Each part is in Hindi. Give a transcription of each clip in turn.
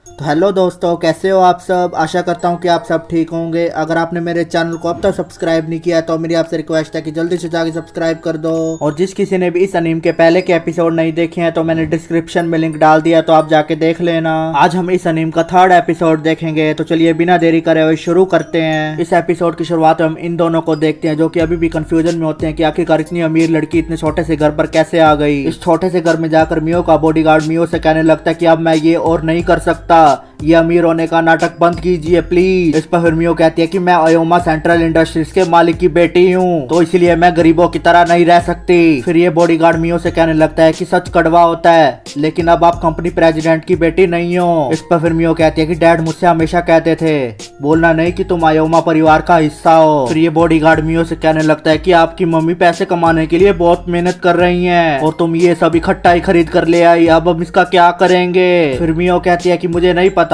तो हेलो दोस्तों, कैसे हो आप सब। आशा करता हूँ कि आप सब ठीक होंगे। अगर आपने मेरे चैनल को अब तक सब्सक्राइब नहीं किया तो मेरी आपसे रिक्वेस्ट है कि जल्दी से जाके सब्सक्राइब कर दो। और जिस किसी ने भी इस अनीम के पहले के एपिसोड नहीं देखे हैं तो मैंने डिस्क्रिप्शन में लिंक डाल दिया, तो आप जाके देख लेना। आज हम इस अनीम का 3rd एपिसोड देखेंगे, तो चलिए बिना देरी करे हुए शुरू करते हैं। इस एपिसोड की शुरुआत हम इन दोनों को देखते हैं जो कि अभी भी कंफ्यूजन में होते हैं कि आखिरकार इतनी अमीर लड़की इतने छोटे से घर पर कैसे आ गई। इस छोटे से घर में जाकर मियो का बॉडीगार्ड मियो से कहने लगता है कि अब मैं ये और नहीं कर सकता, ये अमीर होने का नाटक बंद कीजिए प्लीज। इस पर फिर मियो कहती है कि मैं अयोमा सेंट्रल इंडस्ट्रीज के मालिक की बेटी हूँ, तो इसलिए मैं गरीबों की तरह नहीं रह सकती। फिर ये बॉडीगार्ड मियो से कहने लगता है कि सच कड़वा होता है, लेकिन अब आप कंपनी प्रेसिडेंट की बेटी नहीं हो। इस पर फिर मियो कहती है कि डैड मुझसे हमेशा कहते थे बोलना नहीं कि तुम अयोमा परिवार का हिस्सा हो। फिर ये बॉडीगार्ड मियो से कहने लगता है कि आपकी मम्मी पैसे कमाने के लिए बहुत मेहनत कर रही हैं और तुम ये सब इकट्ठा ही खरीद कर ले आई, अब हम इसका क्या करेंगे। फिर मियो कहती है कि मुझे नहीं पता,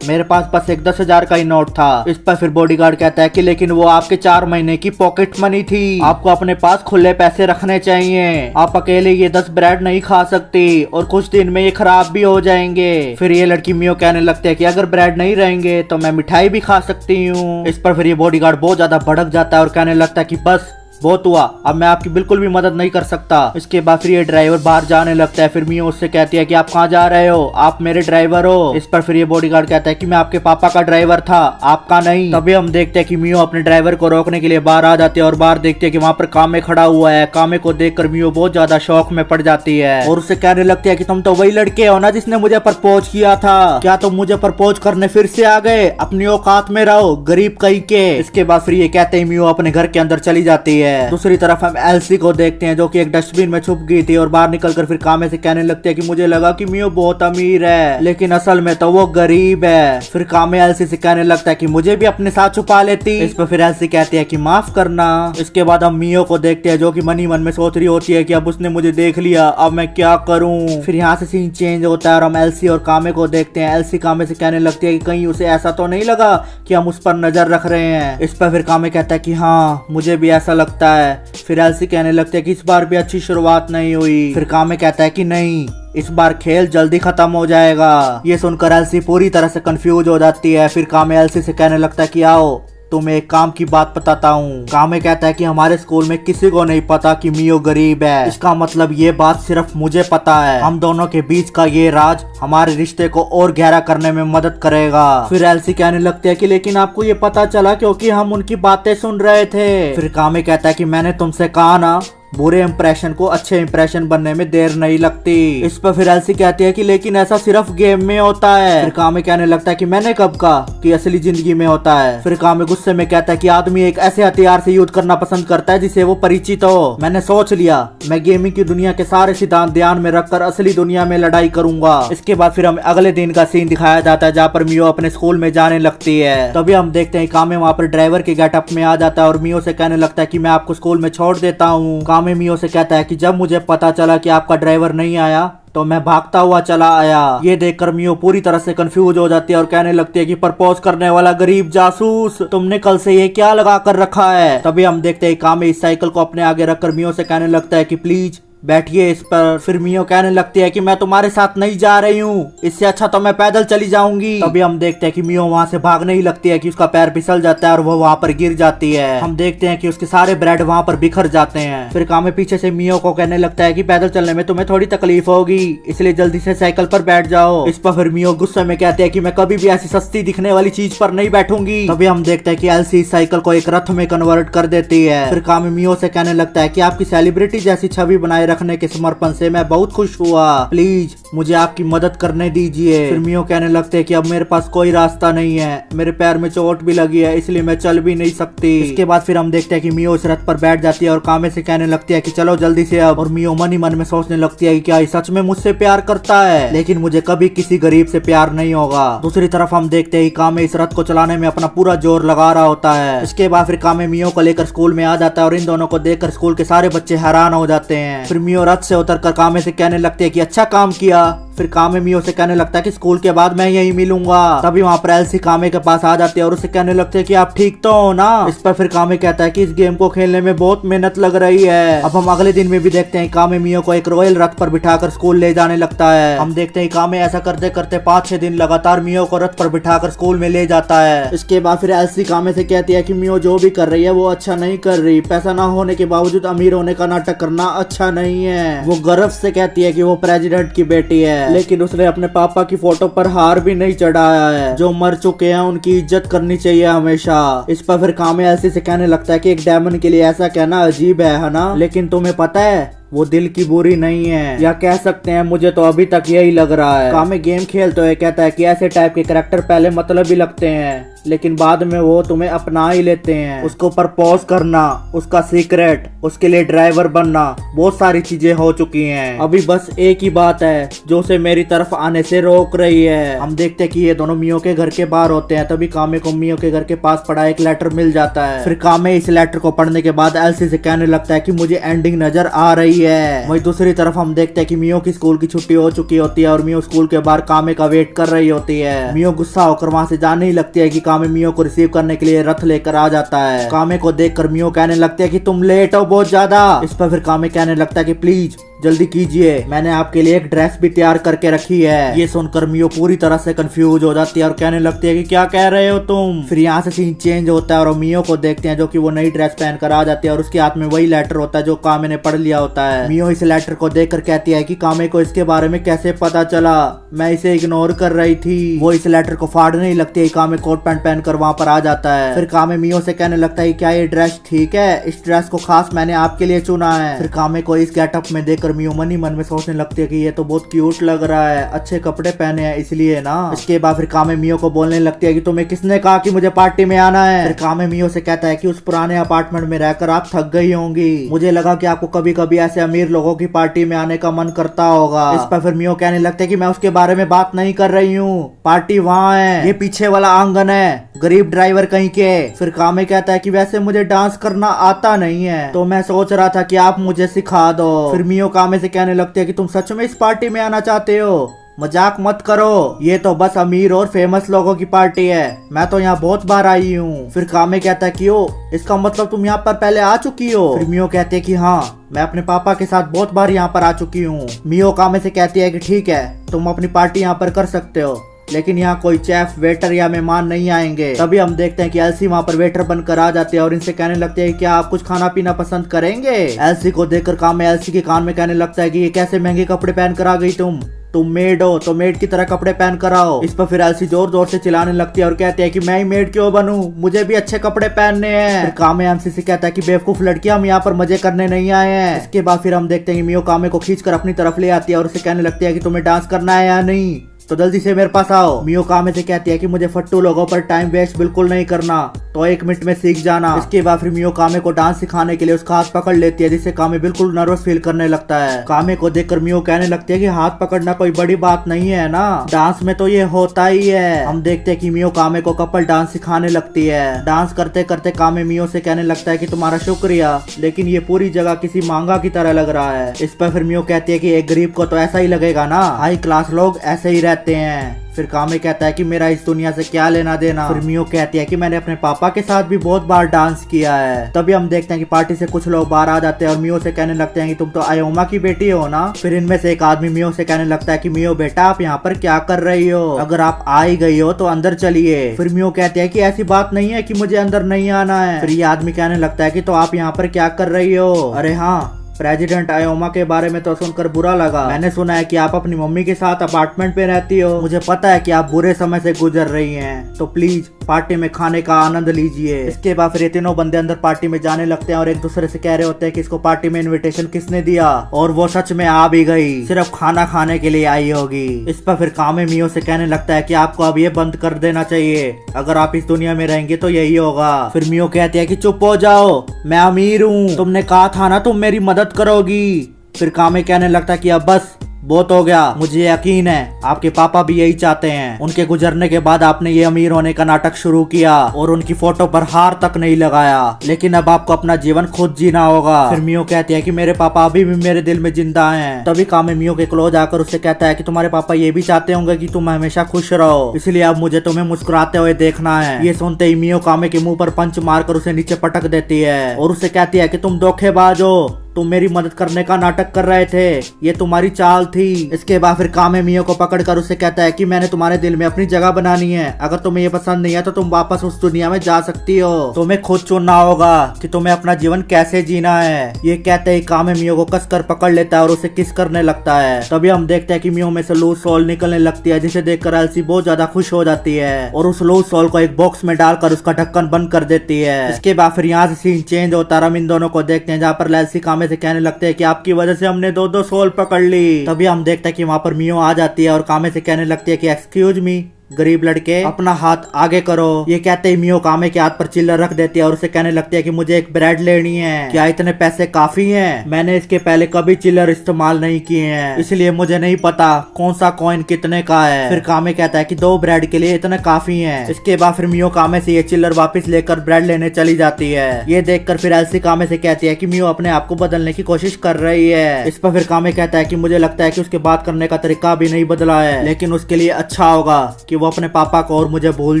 मेरे पास बस एक 10,000 का ही नोट था। इस पर फिर बॉडीगार्ड कहता है कि लेकिन वो आपके 4 महीने की पॉकेट मनी थी, आपको अपने पास खुले पैसे रखने चाहिए। आप अकेले ये 10 ब्रेड नहीं खा सकती और कुछ दिन में ये खराब भी हो जाएंगे। फिर ये लड़की मियो कहने लगते है कि अगर ब्रेड नहीं रहेंगे तो मैं मिठाई भी खा सकती हूँ। इस पर फिर ये बॉडीगार्ड बहुत ज्यादा भड़क जाता है और कहने लगता है कि बस बहुत हुआ, अब मैं आपकी बिल्कुल भी मदद नहीं कर सकता। इसके बाद फिर ये ड्राइवर बाहर जाने लगता है। फिर मियो उससे कहती है कि आप कहाँ जा रहे हो, आप मेरे ड्राइवर हो। इस पर फिर ये बॉडीगार्ड कहता है कि मैं आपके पापा का ड्राइवर था, आपका नहीं। तभी हम देखते हैं कि मियो अपने ड्राइवर को रोकने के लिए बाहर आ जाते हैं और बाहर देखते हैं कि वहाँ पर कामे खड़ा हुआ है। कामे को देखकर मियो बहुत ज्यादा शौक में पड़ जाती है और उससे कहने लगती है कि तुम तो वही लड़के हो ना जिसने मुझे प्रपोज किया था, क्या तुम मुझे प्रपोज करने फिर से आ गए, अपनी औकात में रहो गरीब कहीं के। इसके बाद फिर ये कहते ही मियो अपने घर के अंदर चली जाती है। दूसरी तरफ हम एल्सी को देखते हैं जो कि एक डस्टबिन में छुप गई थी और बाहर निकलकर फिर कामे से कहने लगती है कि मुझे लगा कि मियो बहुत अमीर है लेकिन असल में तो वो गरीब है। फिर कामे एल्सी से कहने लगता है कि मुझे भी अपने साथ छुपा लेती। इस पर फिर एल्सी कहती है कि माफ करना। इसके बाद हम मियो को देखते हैं जो कि मन ही मन में सोच रही होती है कि अब उसने मुझे देख लिया, अब मैं क्या करूं। फिर यहाँ से सीन चेंज होता है और हम एल्सी और कामे को देखते हैं। एल्सी कामे से कहने लगती है कि कहीं उसे ऐसा तो नहीं लगा कि हम उस पर नजर रख रहे हैं। इस पर फिर कामे कहता है कि हाँ मुझे भी ऐसा लगता है। फिर एल्सी कहने लगते हैं कि इस बार भी अच्छी शुरुआत नहीं हुई। फिर कामे कहता है कि नहीं, इस बार खेल जल्दी खत्म हो जाएगा। ये सुनकर एल्सी पूरी तरह से कंफ्यूज हो जाती है। फिर कामे एल्सी से कहने लगता है कि आओ तुम्हें एक काम की बात बताता हूँ। कामे कहता है कि हमारे स्कूल में किसी को नहीं पता कि मियो गरीब है, इसका मतलब ये बात सिर्फ मुझे पता है। हम दोनों के बीच का ये राज हमारे रिश्ते को और गहरा करने में मदद करेगा। फिर एल्सी कहने लगती है कि लेकिन आपको ये पता चला क्योंकि हम उनकी बातें सुन रहे थे। फिर कामे कहता है कि मैंने तुमसे कहा ना, बुरे इंप्रेशन को अच्छे इंप्रेशन बनने में देर नहीं लगती। इस पर फिर एल्सी कहती है कि लेकिन ऐसा सिर्फ गेम में होता है। फिर कामे कहने लगता है कि मैंने कब कहा कि असली जिंदगी में होता है। फिर कामे गुस्से में कहता है कि आदमी एक ऐसे हथियार से युद्ध करना पसंद करता है जिसे वो परिचित हो। मैंने सोच लिया मैं गेमिंग की दुनिया के सारे सिद्धांत ध्यान में रखकर असली दुनिया में लड़ाई करूंगा। इसके बाद फिर हमें अगले दिन का सीन दिखाया जाता है जहाँ पर मियो अपने स्कूल में जाने लगती है। तभी हम देखते हैं कामे वहाँ पर ड्राइवर के गेटअप में आ जाता है और मियो से कहने लगता है कि मैं आपको स्कूल में छोड़ देता हूँ। कामे मियो से कहता है कि जब मुझे पता चला कि आपका ड्राइवर नहीं आया तो मैं भागता हुआ चला आया। ये देखकर मियो पूरी तरह से कंफ्यूज हो जाती है और कहने लगती है कि प्रपोज करने वाला गरीब जासूस, तुमने कल से ये क्या लगा कर रखा है। तभी हम देखते हैं कामे इस साइकिल को अपने आगे रखकर मियो से कहने लगता है कि प्लीज बैठिए इस पर। फिर मियो कहने लगती है कि मैं तुम्हारे साथ नहीं जा रही हूँ, इससे अच्छा तो मैं पैदल चली जाऊंगी। तभी हम देखते हैं कि मियो वहाँ से भागने ही लगती है कि उसका पैर फिसल जाता है और वो वहाँ पर गिर जाती है। हम देखते हैं कि उसके सारे ब्रेड वहाँ पर बिखर जाते हैं। फिर कामे पीछे से मियो को कहने लगता है कि पैदल चलने में तुम्हें थोड़ी तकलीफ होगी, इसलिए जल्दी से साइकिल पर बैठ जाओ। इस पर फिर मियो गुस्से में कहते हैं कि मैं कभी भी ऐसी सस्ती दिखने वाली चीज पर नहीं बैठूंगी। तभी हम देखते हैं कि एल्सी साइकिल को एक रथ में कन्वर्ट कर देती है। फिर कामे मियो से कहने लगता है कि आपकी सेलिब्रिटी जैसी छवि बनाए रखने के समर्पण से मैं बहुत खुश हुआ, प्लीज मुझे आपकी मदद करने दीजिए। फिर मियो कहने लगते हैं कि अब मेरे पास कोई रास्ता नहीं है, मेरे पैर में चोट भी लगी है इसलिए मैं चल भी नहीं सकती। इसके बाद फिर हम देखते हैं कि मियो इस रथ पर बैठ जाती है और कामे से कहने लगती है कि चलो जल्दी से अब। और मियो मन ही मन में सोचने लगती है कि क्या ये सच में मुझसे प्यार करता है, लेकिन मुझे कभी किसी गरीब से प्यार नहीं होगा। दूसरी तरफ हम देखते हैं कामे इस रथ को चलाने में अपना पूरा जोर लगा रहा होता है। इसके बाद फिर कामे मियो को लेकर स्कूल में आ जाता है और इन दोनों को देखकर स्कूल के सारे बच्चे हैरान हो जाते हैं। फिर मियो रथ से उतरकर कामे से कहने लगते हैं कि अच्छा काम किया, फिर कामे मियो से कहने लगता है कि स्कूल के बाद मैं यही मिलूंगा। तभी वहाँ पर एल्सी कामे के पास आ जाती है और उसे कहने लगते हैं कि आप ठीक तो हो ना। इस पर फिर कामे कहता है कि इस गेम को खेलने में बहुत मेहनत लग रही है। अब हम अगले दिन में भी देखते हैं कामे मियो को एक रॉयल रथ पर बिठाकर स्कूल ले जाने लगता है। हम देखते हैं कामे ऐसा करते करते 5-6 दिन लगातार मियो को रथ पर बिठाकर स्कूल में ले जाता है। इसके बाद फिर एल्सी कामे से कहती है कि मियो जो भी कर रही है वो अच्छा नहीं कर रही। पैसा ना होने के बावजूद अमीर होने का नाटक करना अच्छा नहीं है। वो गर्व से कहती है कि वो प्रेसिडेंट की बेटी है, लेकिन उसने अपने पापा की फोटो पर हार भी नहीं चढ़ाया है। जो मर चुके हैं उनकी इज्जत करनी चाहिए हमेशा। इस पर फिर कामे एल्सी से कहने लगता है कि एक डायमंड के लिए ऐसा कहना अजीब है ना, लेकिन तुम्हें पता है वो दिल की बुरी नहीं है, या कह सकते हैं मुझे तो अभी तक यही लग रहा है। कामे गेम खेलते हुए कहता है कि ऐसे टाइप के कैरेक्टर पहले मतलब ही लगते हैं, लेकिन बाद में वो तुम्हें अपना ही लेते हैं। उसको प्रपोज करना, उसका सीक्रेट, उसके लिए ड्राइवर बनना, बहुत सारी चीजें हो चुकी हैं। अभी बस एक ही बात है जो उसे मेरी तरफ आने से रोक रही है। हम देखते हैं कि ये दोनों मियो के घर के बाहर होते हैं। तभी कामे को मियो के घर के पास पड़ा एक लेटर मिल जाता है। फिर कामे इस लेटर को पढ़ने के बाद एल्सी से कहने लगता है कि मुझे एंडिंग नजर आ रही है। वहीं दूसरी तरफ हम देखते हैं कि मियो की स्कूल की छुट्टी हो चुकी होती है और मियो स्कूल के बाहर कामे का वेट कर रही होती है। मियो गुस्सा होकर वहाँ से जाने ही लगती है कि कामे मियो को रिसीव करने के लिए रथ लेकर आ जाता है। कामे को देखकर मियो कहने लगते हैं कि तुम लेट हो बहुत ज्यादा। इस पर फिर कामे कहने लगता है कि प्लीज जल्दी कीजिए, मैंने आपके लिए एक ड्रेस भी तैयार करके रखी है। ये सुनकर मियो पूरी तरह से कंफ्यूज हो जाती है और कहने लगती है कि क्या कह रहे हो तुम। फिर यहाँ से सीन चेंज होता है और मियो को देखते हैं जो कि वो नई ड्रेस पहन कर आ जाती है और उसके हाथ में वही लेटर होता है जो कामे ने पढ़ लिया होता है। मियो इस लेटर को देखकर कहती है कि कामे को इसके बारे में कैसे पता चला, मैं इसे इग्नोर कर रही थी। वो इस लेटर को फाड़ने ही लगती है। कामे कोट पैंट पहनकर वहाँ पर आ जाता है। फिर कामे मियो से कहने लगता है क्या ये ड्रेस ठीक है, इस ड्रेस को खास मैंने आपके लिए चुना है। फिर कामे को इस गेटअप में देखकर मियो मन ही मन में सोचने लगती है कि ये तो बहुत क्यूट लग रहा है, अच्छे कपड़े पहने हैं इसलिए ना। इसके बाद फिर कामे मियो को बोलने लगती है कि तुम्हें किसने कहा कि मुझे पार्टी में आना है। फिर कामे मियो से कहता है कि उस पुराने अपार्टमेंट में रहकर आप थक गई होंगी, मुझे लगा कि आपको कभी कभी ऐसे अमीर लोगों की पार्टी में आने का मन करता होगा। इस पर फिर मियो कहने लगते है कि मैं उसके बारे में बात नहीं कर रही हूँ, पार्टी वहाँ है, ये पीछे वाला आंगन है, गरीब ड्राइवर कहीं के। फिर कामे कहता है कि वैसे मुझे डांस करना आता नहीं है, तो मैं सोच रहा था कि आप मुझे सिखा दो। फिर मियो कामे से कहने लगते है कि तुम सच में इस पार्टी में आना चाहते हो, मजाक मत करो, ये तो बस अमीर और फेमस लोगों की पार्टी है, मैं तो यहाँ बहुत बार आई हूँ। फिर कामे कहता है कि ओ इसका मतलब तुम यहाँ पर पहले आ चुकी हो। फिर मियो कहते हैं कि हाँ, मैं अपने पापा के साथ बहुत बार यहाँ पर आ चुकी हूँ। मियो कामे से कहती है कि ठीक है, तुम अपनी पार्टी यहाँ पर कर सकते हो, लेकिन यहाँ कोई चेफ, वेटर या मेहमान नहीं आएंगे। तभी हम देखते हैं कि एल्सी वहाँ पर वेटर बनकर आ जाते हैं और इनसे कहने लगते हैं क्या आप कुछ खाना पीना पसंद करेंगे। एल्सी को देखकर कामे एल्सी के कान में कहने लगता है कि ये कैसे महंगे कपड़े पहन कर आ गई तुम मेड हो तो मेड की तरह कपड़े पहन कर आओ। इस पर फिर एल्सी जोर जोर से चिल्लाने लगती है और कहती है कि मैं ही मेड क्यों बनूं, मुझे भी अच्छे कपड़े पहनने हैं। फिर कामे एल्सी से कहता है कि बेवकूफ लड़की, हम यहाँ पर मजे करने नहीं आए हैं। इसके बाद फिर हम देखते हैं कि मियो कामे को खींचकर अपनी तरफ ले आती है और उसे कहने लगती है कि तुम्हें डांस करना है या नहीं, तो जल्दी से मेरे पास आओ। मियो कामे से कहती है कि मुझे फट्टू लोगों पर टाइम वेस्ट बिल्कुल नहीं करना, तो 1 मिनट में सीख जाना। इसके बाद फिर मियो कामे को डांस सिखाने के लिए उसका हाथ पकड़ लेती है, जिससे कामे बिल्कुल नर्वस फील करने लगता है। कामे को देखकर मियो कहने लगती है कि हाथ पकड़ना कोई बड़ी बात नहीं है ना, डांस में तो ये होता ही है। हम देखते हैं कि मियो कामे को कपल डांस सिखाने लगती है। डांस करते करते कामे मियो से कहने लगता है कि तुम्हारा शुक्रिया, लेकिन ये पूरी जगह किसी मांगा की तरह लग रहा है। इस पर फिर मियो कहती है कि एक गरीब को तो ऐसा ही लगेगा ना, हाई क्लास लोग ऐसे ही रहते हैं। फिर कामे कहता है कि मेरा इस दुनिया से क्या लेना देना। फिर मियो कहती है कि मैंने अपने पापा के साथ भी बहुत बार डांस किया है। तभी हम देखते हैं कि पार्टी से कुछ लोग बाहर आ जाते हैं और मियो से कहने लगते हैं कि तुम तो आयोमा की बेटी हो ना। फिर इनमें से एक आदमी मियो से कहने लगता है कि मियो बेटा, आप यहाँ पर क्या कर रही हो, अगर आप आ ही गई हो तो अंदर चलिए। फिर मियो कहती है कि ऐसी बात नहीं है कि मुझे अंदर नहीं आना है। फिर ये आदमी कहने लगता है कि तो आप यहाँ पर क्या कर रही हो। अरे हाँ, प्रेसिडेंट आयोमा के बारे में तो सुनकर बुरा लगा, मैंने सुना है कि आप अपनी मम्मी के साथ अपार्टमेंट में रहती हो, मुझे पता है कि आप बुरे समय से गुजर रही हैं, तो प्लीज पार्टी में खाने का आनंद लीजिए। इसके बाद फिर ये तीनों बंदे अंदर पार्टी में जाने लगते हैं और एक दूसरे से कह रहे होते हैं कि इसको पार्टी में इनविटेशन किसने दिया, और वो सच में आ भी गई, सिर्फ खाना खाने के लिए आई होगी। इस पर फिर कामे मियो से कहने लगता है कि आपको अब ये बंद कर देना चाहिए, अगर आप इस दुनिया में रहेंगे तो यही होगा। फिर मियो कहती है कि चुप हो जाओ, मैं अमीर हूँ, तुमने कहा था ना तुम मेरी मदद करोगी। फिर कामे कहने लगता कि अब बस बहुत हो गया, मुझे यकीन है आपके पापा भी यही चाहते हैं। उनके गुजरने के बाद आपने ये अमीर होने का नाटक शुरू किया और उनकी फोटो पर हार तक नहीं लगाया, लेकिन अब आपको अपना जीवन खुद जीना होगा। फिर मियो कहती है कि मेरे पापा अभी भी मेरे दिल में जिंदा हैं। तभी कामे मियो के क्लोज आकर उससे कहता है कि तुम्हारे पापा ये भी चाहते होंगे कि तुम हमेशा खुश रहो, इसलिए अब मुझे तुम्हें मुस्कुराते हुए देखना है। ये सुनते ही मियो कामे के मुंह पर पंच मारकर उसे नीचे पटक देती है और उससे कहती है कि तुम धोखेबाज हो, तुम मेरी मदद करने का नाटक कर रहे थे, ये तुम्हारी चाल थी। इसके बाद फिर कामे मियो को पकड़कर उससे कहता है कि मैंने तुम्हारे दिल में अपनी जगह बनानी है, अगर तुम्हें ये पसंद नहीं है तो तुम वापस उस दुनिया में जा सकती हो। तुम्हें खुद चुनना होगा कि तुम्हें अपना जीवन कैसे जीना है। ये कहते ही कामे मियो को कसकर पकड़ लेता है और उसे किस करने लगता है। तभी हम देखते हैं कि मियो में से लूज सोल निकलने लगती है, जिसे देखकर एल्सी बहुत ज्यादा खुश हो जाती है और उस लूज सोल को एक बॉक्स में डालकर उसका ढक्कन बंद कर देती है। इसके बाद फिर यहाँ से सीन चेंज होता है, हम इन दोनों को देखते हैं जहाँ पर एल्सी कामे से कहने लगते हैं कि आपकी वजह से हमने दो सोल पकड़ ली। तभी हम देखते हैं कि वहाँ पर मियो आ जाती है और कामे से कहने लगती है कि एक्सक्यूज मी गरीब लड़के, अपना हाथ आगे करो। ये कहते ही मियो कामे के हाथ पर चिल्लर रख देती है और उसे कहने लगती है कि मुझे एक ब्रेड लेनी है, क्या इतने पैसे काफी हैं? मैंने इसके पहले कभी चिल्लर इस्तेमाल नहीं किए हैं, इसलिए मुझे नहीं पता कौन सा कॉइन कितने का है। फिर कामे कहता है कि 2 ब्रेड के लिए इतने काफी हैं। इसके बाद फिर मियो कामे से ये चिल्लर वापस लेकर ब्रेड लेने चली जाती है। ये देखकर फिर एल्सी कामे से कहती है कि मियो अपने आप को बदलने की कोशिश कर रही है। इस पर फिर कामे कहता है कि मुझे लगता है कि उसके बात करने का तरीका भी नहीं बदला है, लेकिन उसके लिए अच्छा होगा कि वो अपने पापा को और मुझे भूल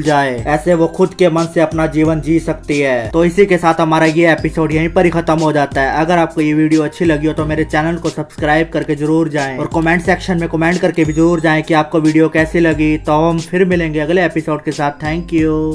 जाए, ऐसे वो खुद के मन से अपना जीवन जी सकती है। तो इसी के साथ हमारा ये एपिसोड यहीं पर ही खत्म हो जाता है। अगर आपको ये वीडियो अच्छी लगी हो तो मेरे चैनल को सब्सक्राइब करके जरूर जाएं और कमेंट सेक्शन में कमेंट करके भी जरूर जाएं कि आपको वीडियो कैसी लगी। तो हम फिर मिलेंगे अगले एपिसोड के साथ। Thank you.